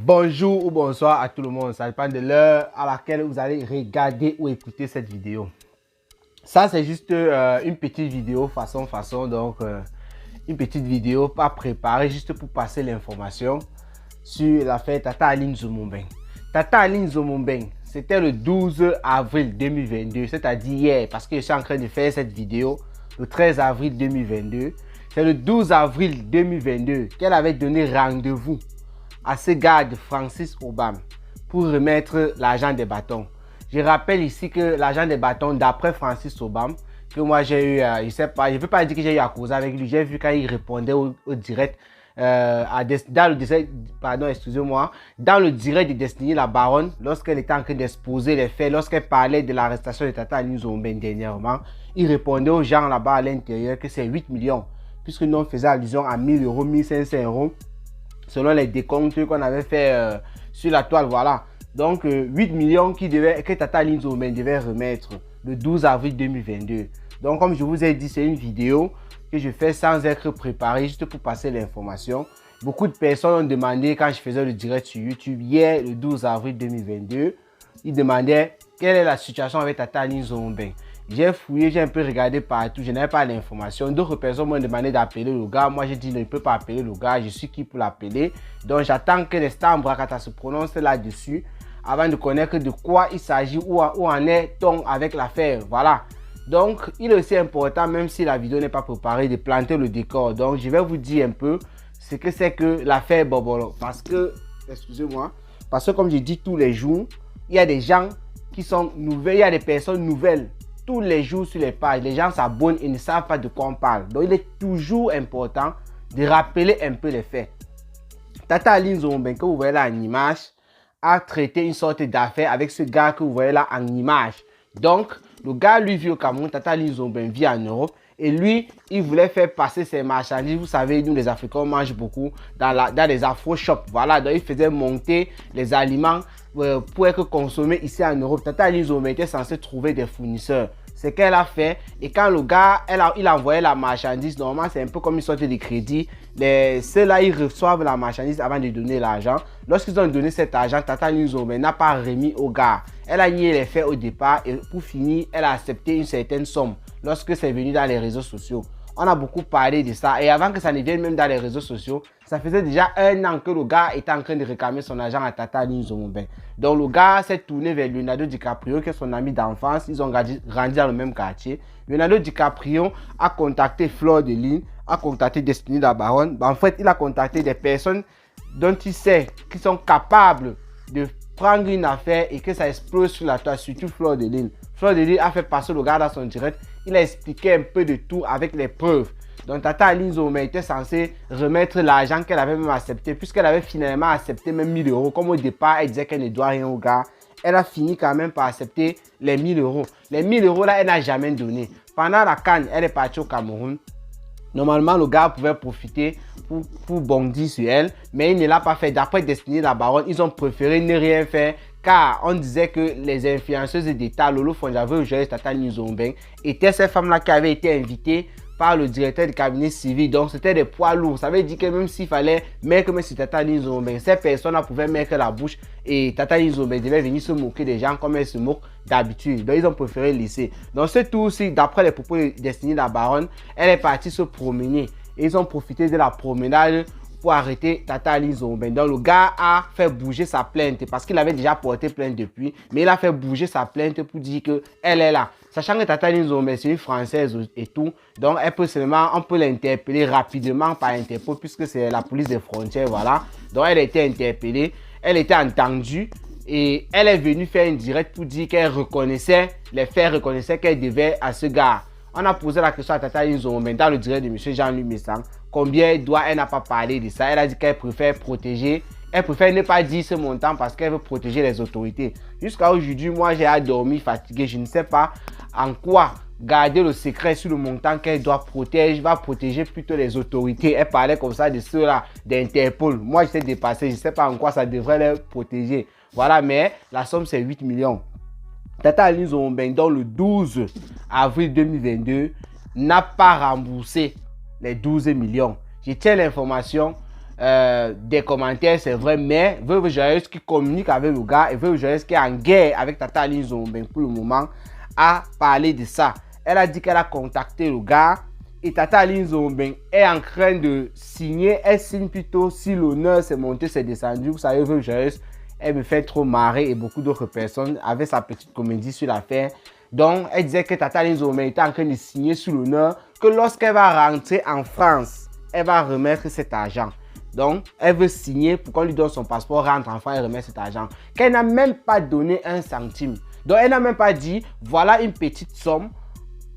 Bonjour ou bonsoir à tout le monde, ça dépend de l'heure à laquelle vous allez regarder ou écouter cette vidéo. Ça c'est juste une petite vidéo façon, donc une petite vidéo pas préparée juste pour passer l'information sur l'affaire Tata Aline Zoumou-Mbengue. Tata Aline Zoumou-Mbengue, c'était le 12 avril 2022, c'est-à-dire hier, parce que je suis en train de faire cette vidéo le 13 avril 2022. C'est le 12 avril 2022 qu'elle avait donné rendez-vous à ce gars de Francis Obam pour remettre l'argent des bâtons. Je rappelle ici que l'argent des bâtons, d'après Francis Obam, que moi j'ai eu, je sais pas, je ne veux pas dire que j'ai eu à causer avec lui, j'ai vu quand il répondait au direct, dans le direct, pardon, excusez-moi, dans le direct de Destiny la Baronne, lorsqu'elle était en train d'exposer les faits, lorsqu'elle parlait de l'arrestation de Tata Aline Zoumou-Mbengue dernièrement, il répondait aux gens là-bas à l'intérieur que c'est 8 millions, puisque nous on faisait allusion à 1000 euros, 1500 euros, selon les décomptes qu'on avait fait sur la toile, voilà. Donc 8 millions que Tata Aline Zoumou-Mbengue devait remettre le 12 avril 2022. Donc comme je vous ai dit, c'est une vidéo que je fais sans être préparé, juste pour passer l'information. Beaucoup de personnes ont demandé quand je faisais le direct sur YouTube hier, le 12 avril 2022, ils demandaient quelle est la situation avec Tata Aline Zoumou-Mbengue. J'ai fouillé, j'ai un peu regardé partout, je n'avais pas l'information. D'autres personnes m'ont demandé d'appeler le gars. Moi, j'ai dit non, il ne peut pas appeler le gars. Je suis qui pour l'appeler? Donc, j'attends que Nestor Mbrakata se prononce là-dessus avant de connaître de quoi il s'agit, où en est-on avec l'affaire. Voilà. Donc, il est aussi important, même si la vidéo n'est pas préparée, de planter le décor. Donc, je vais vous dire un peu ce que c'est que l'affaire Bobolo. Parce que, excusez-moi, parce que comme je dis tous les jours, il y a des gens qui sont nouvelles, il y a des personnes nouvelles. Tous les jours sur les pages, les gens s'abonnent et ne savent pas de quoi on parle. Donc, il est toujours important de rappeler un peu les faits. Tata Aline Zoumou-Mbengue, que vous voyez là en image, a traité une sorte d'affaire avec ce gars que vous voyez là en image. Donc, le gars, lui, vit au Cameroun, Tata Aline Zoumou-Mbengue vit en Europe. Et lui, il voulait faire passer ses marchandises. Vous savez, nous, les Africains, on mange beaucoup dans les afro-shops. Voilà, donc il faisait monter les aliments pour être consommés ici en Europe. Tata Aline Zoumou-Mbengue était censé trouver des fournisseurs. C'est ce qu'elle a fait. Et quand le gars, il a envoyé la marchandise, normalement, c'est un peu comme une sorte de crédit. Ceux-là, ils reçoivent la marchandise avant de donner l'argent. Lorsqu'ils ont donné cet argent, Tata Aline Zoumou-Mbengue n'a pas remis au gars. Elle a nié les faits au départ et pour finir, elle a accepté une certaine somme lorsque c'est venu dans les réseaux sociaux. On a beaucoup parlé de ça et avant que ça ne vienne même dans les réseaux sociaux, ça faisait déjà 1 an que le gars était en train de réclamer son argent à Tata Aline Zoumou-Mbengue. Donc le gars s'est tourné vers Leonardo DiCaprio, qui est son ami d'enfance. Ils ont grandi dans le même quartier. Leonardo DiCaprio a contacté Fleur de Lys, a contacté Destiny la Baronne. En fait, il a contacté des personnes dont il sait qui sont capables de prendre une affaire et que ça explose sur la toile, surtout Fleur de Lys. Fleur de Lys a fait passer le gars dans son direct. Il a expliqué un peu de tout avec les preuves. Donc Tata Aline Zoumou-Mbengue était censée remettre l'argent qu'elle avait même accepté, puisqu'elle avait finalement accepté même 1000 euros. Comme au départ, elle disait qu'elle ne doit rien au gars. Elle a fini quand même par accepter les 1000 euros. Les 1000 euros là, elle n'a jamais donné. Pendant la CAN, elle est partie au Cameroun. Normalement, le gars pouvait profiter pour bondir sur elle, mais il ne l'a pas fait. D'après Destiny la Baronne, ils ont préféré ne rien faire car on disait que les influenceuses d'État, Lolo Fonjave et Joyce Tata Aline Zoumou-Mbengue, étaient ces femmes-là qui avaient été invitées par le directeur du cabinet civil. Donc, c'était des poids lourds. Ça veut dire que même s'il fallait mettre sur Tata Aline Zoumou-Mbengue, ces personnes-là pouvaient mettre la bouche et Tata Aline Zoumou-Mbengue devait venir se moquer des gens comme elle se moque d'habitude. Donc, ils ont préféré laisser. Donc, ce tour-ci, d'après les propos de Destiny la Baronne, elle est partie se promener. Et ils ont profité de la promenade pour arrêter Tata Aline Zoumou-Mbengue. Donc le gars a fait bouger sa plainte parce qu'il avait déjà porté plainte depuis, mais il a fait bouger sa plainte pour dire que elle est là. Sachant que Tata Aline Zoumou-Mbengue c'est une Française et tout, donc elle peut seulement, on peut l'interpeller rapidement par Interpol puisque c'est la police des frontières, voilà. Donc elle a été interpellée, elle était entendue et elle est venue faire un direct pour dire qu'elle reconnaissait les faits, reconnaissait qu'elle devait à ce gars. On a posé la question à Tata Aline Zoumou-Mbengue dans le direct de M. Jean-Louis Messang. Combien elle n'a pas parlé de ça. Elle a dit qu'elle préfère protéger. Elle préfère ne pas dire ce montant parce qu'elle veut protéger les autorités. Jusqu'à aujourd'hui, moi j'ai dormi fatigué. Je ne sais pas en quoi garder le secret sur le montant qu'elle doit protéger. Va protéger plutôt les autorités. Elle parlait comme ça de ceux-là, d'Interpol. Moi j'étais dépassé. Je ne sais pas en quoi ça devrait les protéger. Voilà, mais la somme c'est 8 millions. Tata Aline Zoumou-Mbengue, dans le 12 avril 2022, n'a pas remboursé les 12 millions. Je tiens l'information des commentaires, c'est vrai, mais Veuve Joyeuse qui communique avec le gars et Veuve Joyeuse qui est en guerre avec Tata Aline Nzombe pour le moment a parlé de ça. Elle a dit qu'elle a contacté le gars et Tata Aline Nzombe est en train de signer. Elle signe plutôt si l'honneur c'est monté, c'est descendu. Vous savez, Veuve Joyeuse, elle me fait trop marrer et beaucoup d'autres personnes avec sa petite comédie sur l'affaire. Donc, elle disait que Tata Aline Nzombe était en train de signer sur l'honneur que lorsqu'elle va rentrer en France, elle va remettre cet argent. Donc, elle veut signer pour qu'on lui donne son passeport, rentre en France et remet cet argent. Qu'elle n'a même pas donné un centime. Donc, elle n'a même pas dit, voilà une petite somme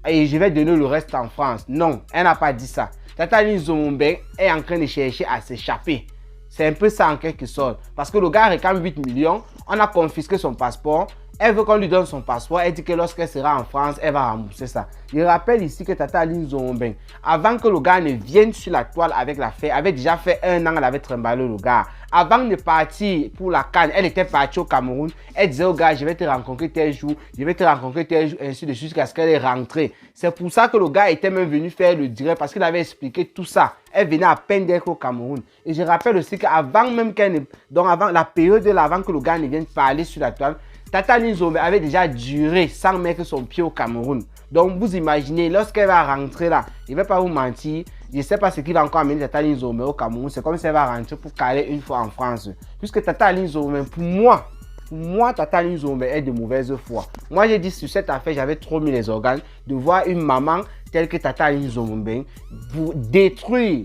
et je vais donner le reste en France. Non, elle n'a pas dit ça. Tata Aline Nzombe est en train de chercher à s'échapper. C'est un peu ça en quelque sorte. Parce que le gars réclame 8 millions, on a confisqué son passeport. Elle veut qu'on lui donne son passeport. Elle dit que lorsqu'elle sera en France, elle va rembourser ça. Je rappelle ici que Tata Aline Nzombe, avant que le gars ne vienne sur la toile avec l'affaire, avait déjà fait 1 an, elle avait trimballé le gars. Avant de partir pour la CAN, elle était partie au Cameroun. Elle disait au gars, je vais te rencontrer tel jour, je vais te rencontrer tel jour, ainsi de suite, jusqu'à ce qu'elle est rentrée. C'est pour ça que le gars était même venu faire le direct, parce qu'il avait expliqué tout ça. Elle venait à peine d'être au Cameroun. Et je rappelle aussi qu'avant même donc avant la période de avant que le gars ne vienne parler sur la toile, Tata Aline Nzombe avait déjà duré sans mettre son pied au Cameroun. Donc vous imaginez, lorsqu'elle va rentrer là, je ne vais pas vous mentir, je ne sais pas ce qui va encore amener Tata Aline Nzombe au Cameroun. C'est comme si elle va rentrer pour caler une fois en France. Puisque Tata Aline Nzombe, pour moi, Tata Aline Nzombe est de mauvaise foi. Moi, j'ai dit sur cette affaire, j'avais trop mis les organes de voir une maman telle que Tata Aline Nzombe pour détruire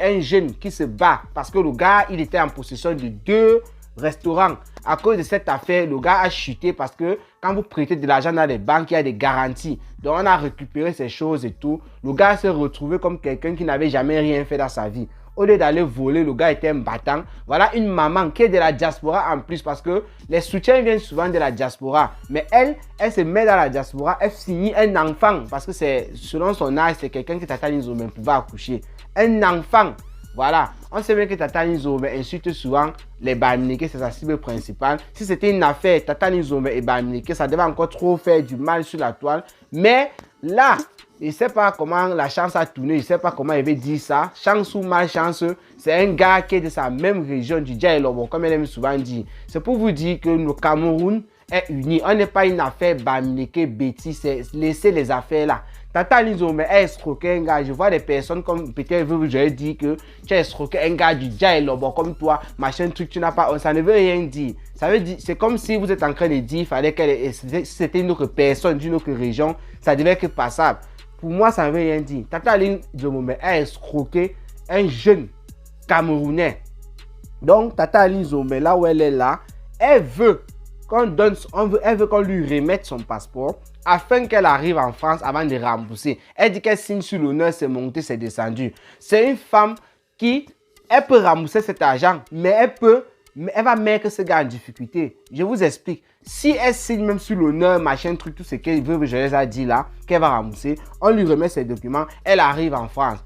un jeune qui se bat. Parce que le gars, il était en possession de 2 restaurants. À cause de cette affaire, le gars a chuté parce que quand vous prêtez de l'argent dans les banques, il y a des garanties. Donc, on a récupéré ces choses et tout. Le gars s'est retrouvé comme quelqu'un qui n'avait jamais rien fait dans sa vie. Au lieu d'aller voler, le gars était un battant. Voilà une maman qui est de la diaspora en plus parce que les soutiens viennent souvent de la diaspora. Mais elle se met dans la diaspora, elle finit un enfant parce que c'est selon son âge, c'est quelqu'un que Tata Aline Nzombe pouvait accoucher. Un enfant. Voilà, on sait bien que Tata Aline Nzombe insulte souvent les Bamileke, c'est sa cible principale. Si c'était une affaire, Tata Aline Nzombe et Bamileke, ça devait encore trop faire du mal sur la toile. Mais là, je ne sais pas comment la chance a tourné, je ne sais pas comment il veut dire ça. Chance ou malchance, c'est un gars qui est de sa même région, du Djaïlobo, comme elle aime souvent dire. C'est pour vous dire que le Cameroun est uni. On n'est pas une affaire Bamileke, bêtise, c'est laisser les affaires là. Tata Aline Nzombe a escroqué un gars. Je vois des personnes comme peut-être j'aurais dit que tu as escroqué un gars du Djaïlobo comme toi, machin truc, tu n'as pas. Ça ne veut rien dire. Ça veut dire, c'est comme si vous êtes en train de dire, il fallait qu'elle, si c'était une autre personne d'une autre région, ça devait être passable. Pour moi, ça ne veut rien dire. Tata Aline Nzombe a escroqué un jeune Camerounais. Donc, Tata Aline Nzombe, là où elle est là, elle veut qu'on lui remette son passeport afin qu'elle arrive en France avant de rembourser. Elle dit qu'elle signe sur l'honneur, c'est monté, c'est descendu. C'est une femme qui, elle peut rembourser cet argent, mais elle va mettre ce gars en difficulté. Je vous explique. Si elle signe même sur l'honneur, machin, truc, tout ce qu'elle veut, je les ai dit là, qu'elle va rembourser, on lui remet ses documents, elle arrive en France.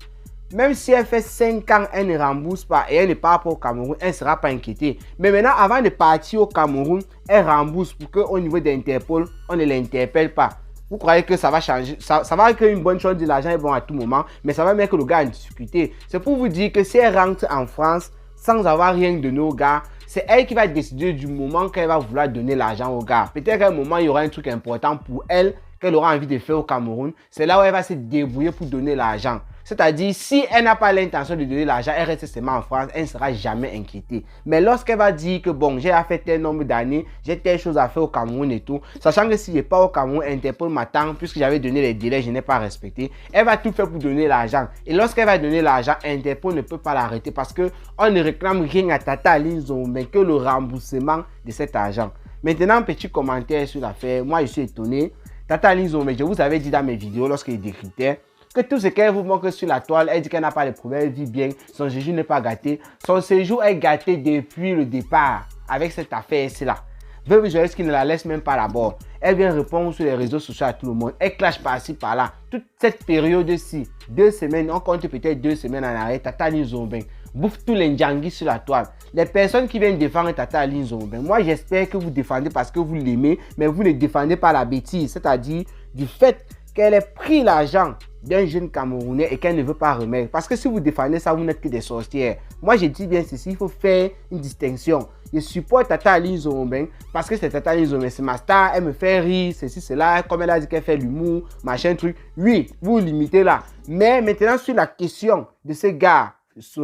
Même si elle fait 5 ans, elle ne rembourse pas et elle ne part pas au Cameroun, elle ne sera pas inquiétée. Mais maintenant, avant de partir au Cameroun, elle rembourse pour qu'au niveau d'Interpol, on ne l'interpelle pas. Vous croyez que ça va changer? Ça va être une bonne chose, de l'argent est bon à tout moment, mais ça va mettre le gars en difficulté. C'est pour vous dire que si elle rentre en France sans avoir rien de nos gars, c'est elle qui va décider du moment qu'elle va vouloir donner l'argent au gars. Peut-être qu'à un moment, il y aura un truc important pour elle qu'elle aura envie de faire au Cameroun. C'est là où elle va se débrouiller pour donner l'argent. C'est-à-dire, si elle n'a pas l'intention de donner l'argent, elle reste seulement en France, elle ne sera jamais inquiétée. Mais lorsqu'elle va dire que bon, j'ai fait tel nombre d'années, j'ai telle chose à faire au Cameroun et tout, sachant que si je n'ai pas au Cameroun, Interpol m'attend, puisque j'avais donné les délais, je n'ai pas respecté, elle va tout faire pour donner l'argent. Et lorsqu'elle va donner l'argent, Interpol ne peut pas l'arrêter parce qu'on ne réclame rien à Tata Aline Nzombe, mais que le remboursement de cet argent. Maintenant, petit commentaire sur l'affaire, moi je suis étonné. Tata Aline Nzombe, je vous avais dit dans mes vidéos lorsqu'il décryptait que tout ce qu'elle vous montre sur la toile, elle dit qu'elle n'a pas de problème, elle vit bien, son séjour n'est pas gâté. Son séjour est gâté depuis le départ avec cette affaire-ci-là. Veuve Joyeuse qui ne la laisse même pas d'abord. Elle vient répondre sur les réseaux sociaux à tout le monde. Elle clash par-ci, par-là. Toute cette période-ci, 2 semaines, on compte peut-être 2 semaines en arrêt, Tata Aline Nzombe bouffe tous les ndjangis sur la toile. Les personnes qui viennent défendre Tata Aline Nzombe, moi j'espère que vous défendez parce que vous l'aimez, mais vous ne défendez pas la bêtise, c'est-à-dire du fait qu'elle ait pris l'argent d'un jeune Camerounais et qu'elle ne veut pas remettre. Parce que si vous défendez ça, vous n'êtes que des sorcières. Moi, je dis bien ceci, il faut faire une distinction. Je supporte Tata Aline Zomben parce que c'est Tata Aline Zomben, c'est ma star, elle me fait rire, ceci, cela, comme elle a dit qu'elle fait l'humour, machin, truc. Oui, vous limitez là. Mais maintenant, sur la question de ce gars,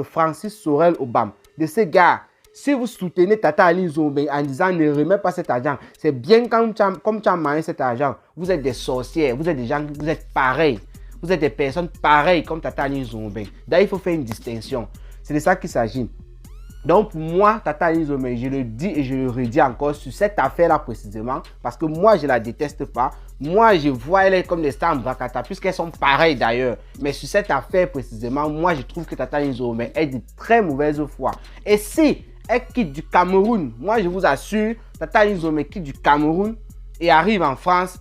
Francis Sorel Obama, de ce gars, si vous soutenez Tata Aline Zomben en disant ne remets pas cet argent, c'est bien comme tu as mangé cet argent. Vous êtes des sorcières, vous êtes des gens, vous êtes pareils. Vous êtes des personnes pareilles comme Tata Aline Zomben. D'ailleurs, il faut faire une distinction. C'est de ça qu'il s'agit. Donc, pour moi, Tata Aline Zomben, je le dis et je le redis encore sur cette affaire-là précisément, parce que moi, je ne la déteste pas. Moi, je vois elle comme des stars en Brakata, puisqu'elles sont pareilles d'ailleurs. Mais sur cette affaire précisément, moi, je trouve que Tata Aline Zomben est de très mauvaise foi. Et si elle quitte du Cameroun, moi, je vous assure, Tata Aline Zomben quitte du Cameroun et arrive en France,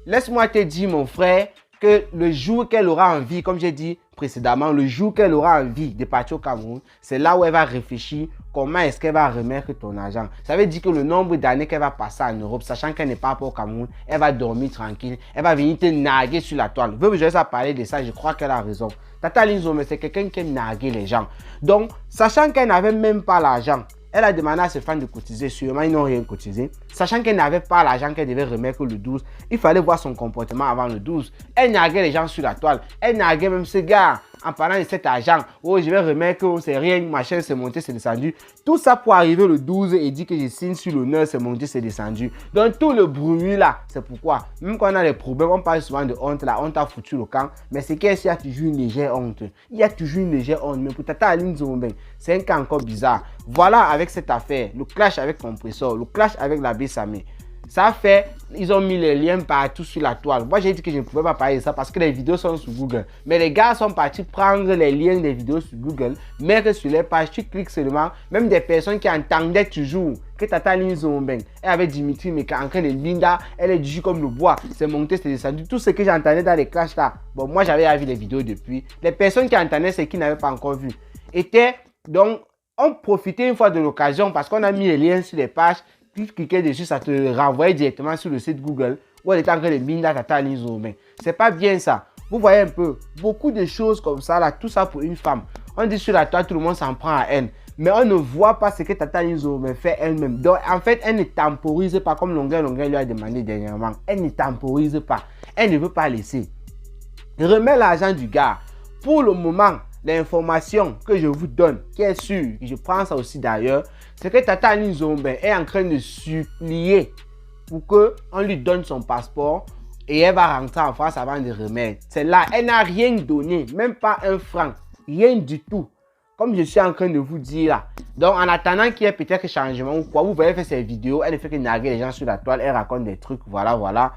laisse-moi te dire, mon frère, que le jour qu'elle aura envie, comme j'ai dit précédemment, le jour qu'elle aura envie de partir au Cameroun, c'est là où elle va réfléchir comment est-ce qu'elle va remettre ton argent. Ça veut dire que le nombre d'années qu'elle va passer en Europe, sachant qu'elle n'est pas au Cameroun, elle va dormir tranquille, elle va venir te narguer sur la toile. Je vais parler de ça, je crois qu'elle a raison. Tata Aline Zomben, c'est quelqu'un qui aime narguer les gens. Donc, sachant qu'elle n'avait même pas l'argent, elle a demandé à ses fans de cotiser, sûrement ils n'ont rien cotisé. Sachant qu'elle n'avait pas l'argent qu'elle devait remettre le 12, il fallait voir son comportement avant le 12. Elle narguait les gens sur la toile. Elle narguait même ce gars en parlant de cet argent. Oh, je vais remettre, oh, c'est rien, machin, c'est monté, c'est descendu. Tout ça pour arriver le 12 et dire que je signe sur le 9, c'est monté, c'est descendu. Donc tout le bruit là, c'est pourquoi. Même quand on a des problèmes, on parle souvent de honte, la honte a foutu le camp. Mais c'est qu'il y a toujours une légère honte. Il y a toujours une légère honte. Mais pour Tata Aline Zomben, c'est un cas encore bizarre. Voilà avec cette affaire, le clash avec Compressor, le clash avec la Bessamé. Ça fait, ils ont mis les liens partout sur la toile. Moi, j'ai dit que je ne pouvais pas parler de ça parce que les vidéos sont sur Google. Mais les gars sont partis prendre les liens des vidéos sur Google, mettre sur les pages, tu cliques seulement. Même des personnes qui entendaient toujours que Tata Aline Zomben, elle avait Dimitri Meka en train de Linda, elle est du comme le bois, c'est monté, c'est descendu. Tout ce que j'entendais dans les clashs là, bon, moi j'avais vu les vidéos depuis. Les personnes qui entendaient, c'est qui n'avaient pas encore vu, étaient donc, on profitait une fois de l'occasion parce qu'on a mis les liens sur les pages. Tu cliquais dessus, ça te renvoyait directement sur le site Google où elle était en train de Minda Tata Aline Zomben. C'est pas bien ça. Vous voyez un peu, beaucoup de choses comme ça, là, tout ça pour une femme. On dit sur la toile, tout le monde s'en prend à elle. Mais on ne voit pas ce que Tata Aline Zomben fait elle-même. Donc, en fait, elle ne temporise pas comme Longueur lui a demandé dernièrement. Elle ne temporise pas. Elle ne veut pas laisser. Remets l'argent du gars. Pour le moment, l'information que je vous donne, qui est sûre, et je prends ça aussi d'ailleurs, c'est que Tata Aline Zomben est en train de supplier pour qu'on lui donne son passeport et elle va rentrer en France avant de remettre. C'est là, elle n'a rien donné, même pas un franc, rien du tout. Comme je suis en train de vous dire là. Donc en attendant qu'il y ait peut-être changement ou quoi, vous voyez faire ces vidéos, elle ne fait que narguer les gens sur la toile, elle raconte des trucs, voilà, voilà.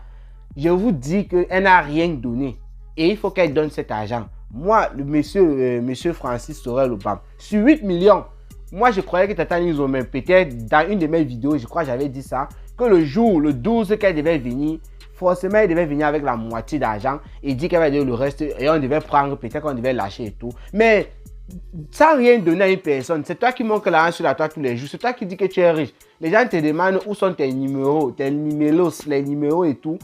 Je vous dis qu'elle n'a rien donné et il faut qu'elle donne cet argent. Moi, le monsieur Francis Sorel Obama, sur 8 millions, moi je croyais que Tata Aline Zomben, peut-être dans une de mes vidéos, je crois que j'avais dit ça, que le jour, le 12 qu'elle devait venir, forcément elle devait venir avec la moitié d'argent et dire qu'elle va donner le reste et on devait prendre, peut-être qu'on devait lâcher et tout. Mais sans rien donner à une personne, c'est toi qui manques l'argent sur la toile tous les jours, c'est toi qui dis que tu es riche. Les gens te demandent où sont tes numéros, les numéros et tout.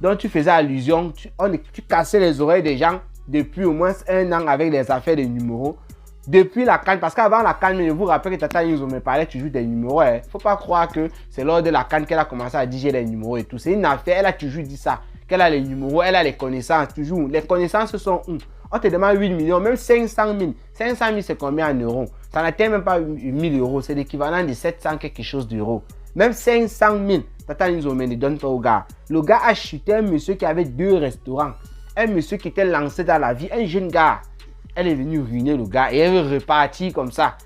Donc tu faisais allusion, tu cassais les oreilles des gens depuis au moins 1 an avec les affaires des numéros. Depuis la CAN, parce qu'avant la CAN, je vous rappelle que Tata Aline Zomben parlait toujours des numéros. Il ne faut pas croire que c'est lors de la CAN qu'elle a commencé à dire les numéros et tout. C'est une affaire, elle a toujours dit ça. Qu'elle a les numéros, elle a les connaissances, toujours. Les connaissances sont où? On te demande 8 millions, même 500 000. 500 000, c'est combien en euros? Ça n'atteint même pas 1000 euros. C'est l'équivalent de 700 quelque chose d'euros. Même 500 000, Tata Aline Zomben ne donne pas au gars. Le gars a chuté un monsieur qui avait 2 restaurants. Un monsieur qui était lancé dans la vie, un jeune gars. Elle est venue ruiner le gars et elle veut repartir comme ça.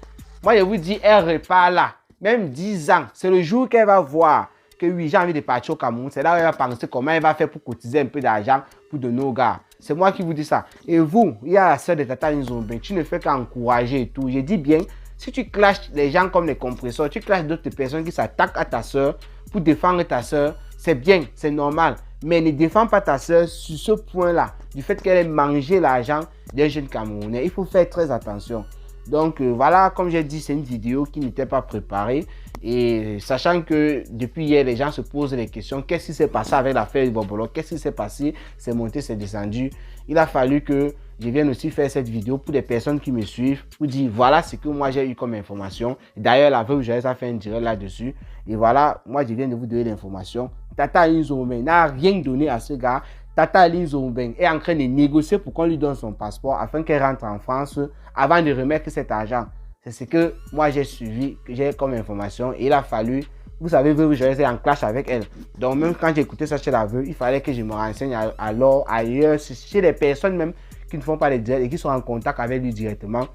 Moi, je vous dis, elle repart là. Même 10 ans, c'est le jour qu'elle va voir que oui, j'ai envie de partir au Cameroun. C'est là où elle va penser comment elle va faire pour cotiser un peu d'argent pour donner aux gars. C'est moi qui vous dis ça. Et vous, il y a la soeur de Tata Aline Zomben, tu ne fais qu'encourager et tout. Je dis bien, si tu clashes les gens comme les compresseurs, tu clashes d'autres personnes qui s'attaquent à ta soeur pour défendre ta soeur, c'est bien, c'est normal. Mais ne défends pas ta soeur sur ce point-là, du fait qu'elle ait mangé l'argent d'un jeune Camerounais. Il faut faire très attention. Donc voilà, comme j'ai dit, c'est une vidéo qui n'était pas préparée. Et sachant que depuis hier, les gens se posent des questions. Qu'est-ce qui s'est passé avec l'affaire du Bobolo? Qu'est-ce qui s'est passé? C'est monté, c'est descendu. il a fallu que je vienne aussi faire cette vidéo pour des personnes qui me suivent, pour dire voilà ce que moi j'ai eu comme information. D'ailleurs, la veille où j'avais fait un direct là-dessus. Et voilà, moi je viens de vous donner l'information. Tata Aline Zouroubeng n'a rien donné à ce gars. Tata Aline Zouroubeng est en train de négocier pour qu'on lui donne son passeport afin qu'elle rentre en France avant de remettre cet argent. C'est ce que moi j'ai suivi, que j'ai comme information. Et il a fallu, vous savez, je suis en clash avec elle. Donc même quand j'ai écouté ça chez la veuve, il fallait que je me renseigne alors ailleurs, chez les personnes même qui ne font pas les directs et qui sont en contact avec lui directement.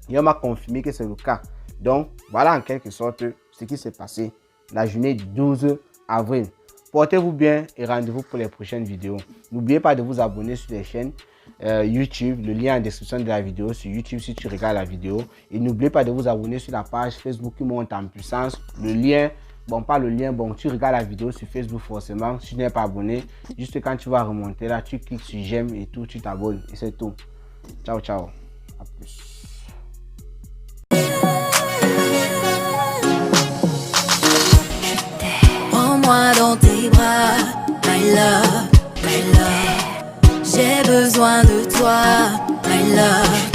Et on m'a confirmé que c'est le cas. Donc voilà en quelque sorte ce qui s'est passé la journée du 12 avril. Portez-vous bien et rendez-vous pour les prochaines vidéos. N'oubliez pas de vous abonner sur les chaînes YouTube, le lien en description de la vidéo sur YouTube si tu regardes la vidéo. Et n'oubliez pas de vous abonner sur la page Facebook qui monte en puissance. Le lien, bon pas le lien, bon tu regardes la vidéo sur Facebook forcément. Si tu n'es pas abonné, juste quand tu vas remonter là, tu cliques sur j'aime et tout, tu t'abonnes et c'est tout. Ciao, ciao. À plus. Prends-moi dans tes bras, my love, my love. J'ai besoin de toi, my love.